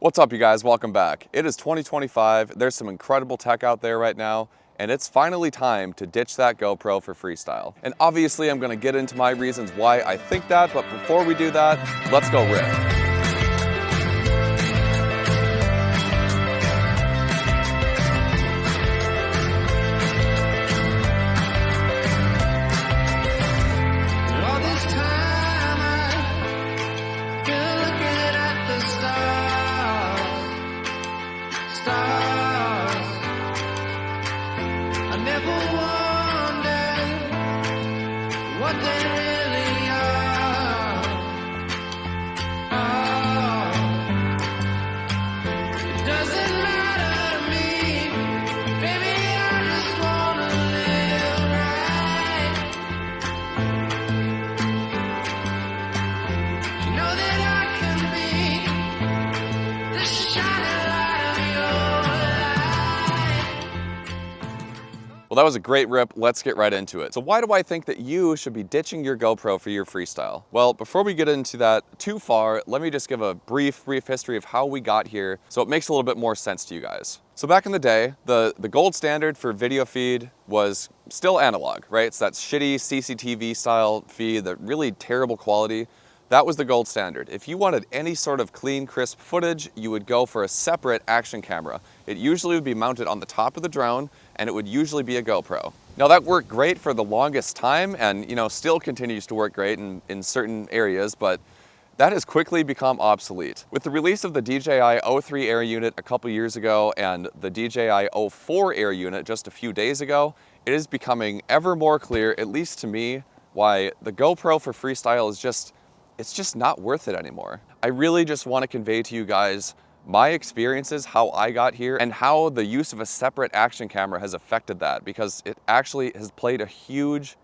What's up, you guys? Welcome back. It is 2025. There's some incredible tech out there right now, and it's finally time to ditch that GoPro for freestyle. And obviously, I'm going to get into my reasons why I think that, but before we do that, let's go rip. Well, that was a great rip. Let's get right into it. So why do I think that you should be ditching your GoPro for your freestyle? Well, before we get into that too far, let me just give a brief history of how we got here so it makes a little bit more sense to you guys. So back in the day, the gold standard for video feed was still analog, right? It's that shitty CCTV style feed, that really terrible quality. That was the gold standard. If you wanted any sort of clean, crisp footage, you would go for a separate action camera. It usually would be mounted on the top of the drone, and it would usually be a GoPro. Now that worked great for the longest time, and still continues to work great in certain areas, but that has quickly become obsolete. With the release of the DJI O3 Air unit a couple years ago and the DJI O4 Air unit just a few days ago, it is becoming ever more clear, at least to me, why the GoPro for freestyle is it's just not worth it anymore. I really just want to convey to you guys my experiences, how I got here, and how the use of a separate action camera has affected that, because it actually has played a huge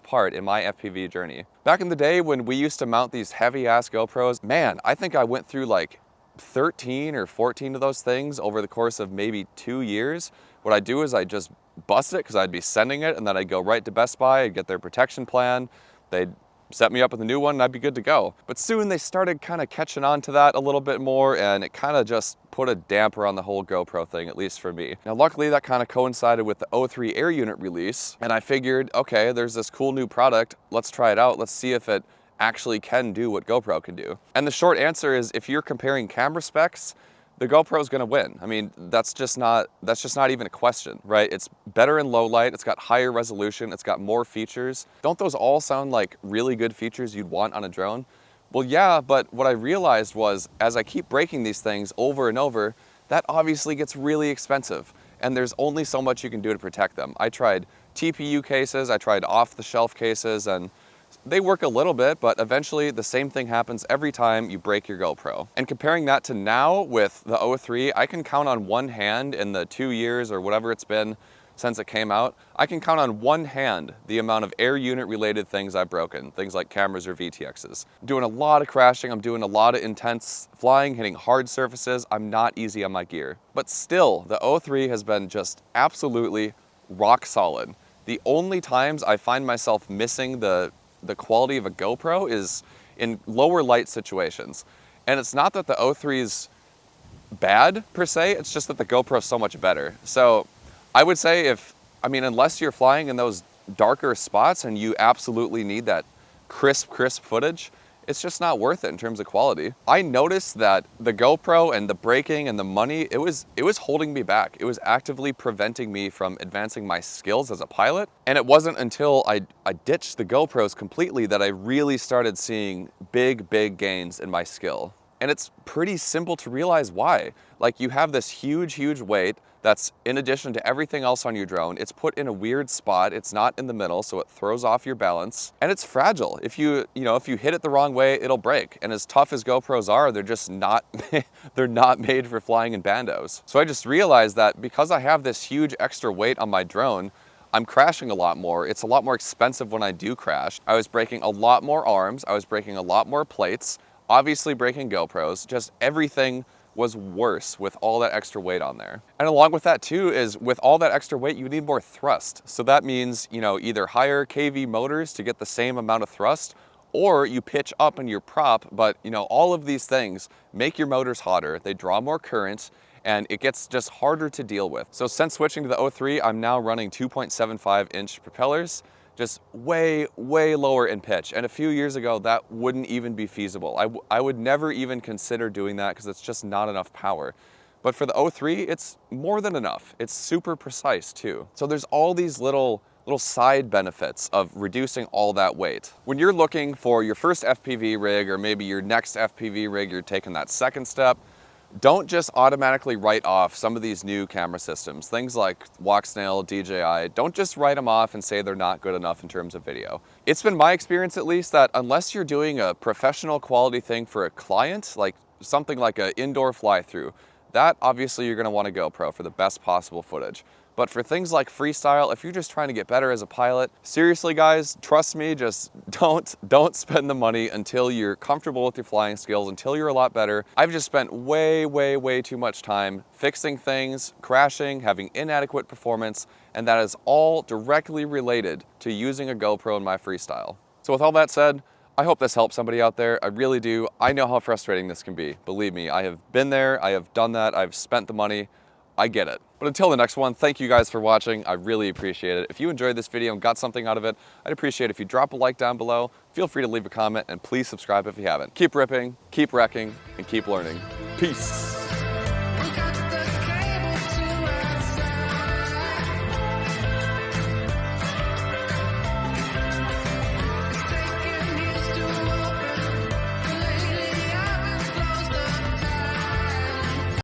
part in my FPV journey. Back in the day when we used to mount these heavy ass GoPros, man, I think I went through like 13 or 14 of those things over the course of maybe 2 years. What I do is I just bust it because I'd be sending it, and then I'd go right to Best Buy, I'd get their protection plan, they'd set me up with a new one and I'd be good to go. But soon they started kind of catching on to that a little bit more, and it kind of just put a damper on the whole GoPro thing, at least for me. Now luckily that kind of coincided with the O3 Air unit release, and I figured, okay, there's this cool new product, let's try it out, let's see if it actually can do what GoPro can do. And the short answer is, if you're comparing camera specs, the GoPro is going to win. I mean, that's just not even a question, right? It's better in low light, it's got higher resolution, it's got more features. Don't those all sound like really good features you'd want on a drone? Well, yeah, but what I realized was, as I keep breaking these things over and over, that obviously gets really expensive, and there's only so much you can do to protect them. I tried TPU cases, I tried off-the-shelf cases, and they work a little bit, but eventually the same thing happens every time you break your GoPro. And comparing that to now with the O3, I can count on one hand in the 2 years or whatever it's been since it came out, I can count on one hand the amount of air unit related things I've broken, things like cameras or VTXs. I'm doing a lot of crashing, I'm doing a lot of intense flying, hitting hard surfaces, I'm not easy on my gear. But still, the O3 has been just absolutely rock solid. The only times I find myself missing the quality of a GoPro is in lower light situations. And it's not that the O3 is bad per se, it's just that the GoPro is so much better. So I would say unless you're flying in those darker spots and you absolutely need that crisp footage, it's just not worth it in terms of quality. I noticed that the GoPro and the braking and the money, it was holding me back. It was actively preventing me from advancing my skills as a pilot. And it wasn't until I ditched the GoPros completely that I really started seeing big gains in my skill. And it's pretty simple to realize why. Like, you have this huge weight that's in addition to everything else on your drone. It's put in a weird spot. It's not in the middle, so it throws off your balance. And it's fragile. If you hit it the wrong way, it'll break. And as tough as GoPros are, they're just not, they're not made for flying in bandos. So I just realized that because I have this huge extra weight on my drone, I'm crashing a lot more. It's a lot more expensive when I do crash. I was breaking a lot more arms. I was breaking a lot more plates, obviously breaking GoPros, just everything was worse with all that extra weight on there. And along with that too is, with all that extra weight, you need more thrust. So that means, either higher KV motors to get the same amount of thrust, or you pitch up in your prop, but you know, all of these things make your motors hotter, they draw more current, and it gets just harder to deal with. So since switching to the 03, I'm now running 2.75-inch propellers, just way lower in pitch. And a few years ago, that wouldn't even be feasible. I would never even consider doing that because it's just not enough power. But for the 03, it's more than enough. It's super precise too. So there's all these little side benefits of reducing all that weight. When you're looking for your first FPV rig, or maybe your next FPV rig, you're taking that second step, don't just automatically write off some of these new camera systems. Things like Walksnail, DJI, don't just write them off and say they're not good enough in terms of video. It's been my experience, at least, that unless you're doing a professional quality thing for a client, like something like an indoor fly-through, that obviously you're gonna want a GoPro for the best possible footage. But for things like freestyle, if you're just trying to get better as a pilot, seriously guys, trust me, just don't spend the money until you're comfortable with your flying skills, until you're a lot better. I've just spent way too much time fixing things, crashing, having inadequate performance, and that is all directly related to using a GoPro in my freestyle. So with all that said, I hope this helps somebody out there. I really do. I know how frustrating this can be. Believe me, I have been there, I have done that, I've spent the money. I get it. But until the next one, thank you guys for watching. I really appreciate it. If you enjoyed this video and got something out of it, I'd appreciate it if you drop a like down below. Feel free to leave a comment, and please subscribe if you haven't. Keep ripping, keep wrecking, and keep learning. Peace.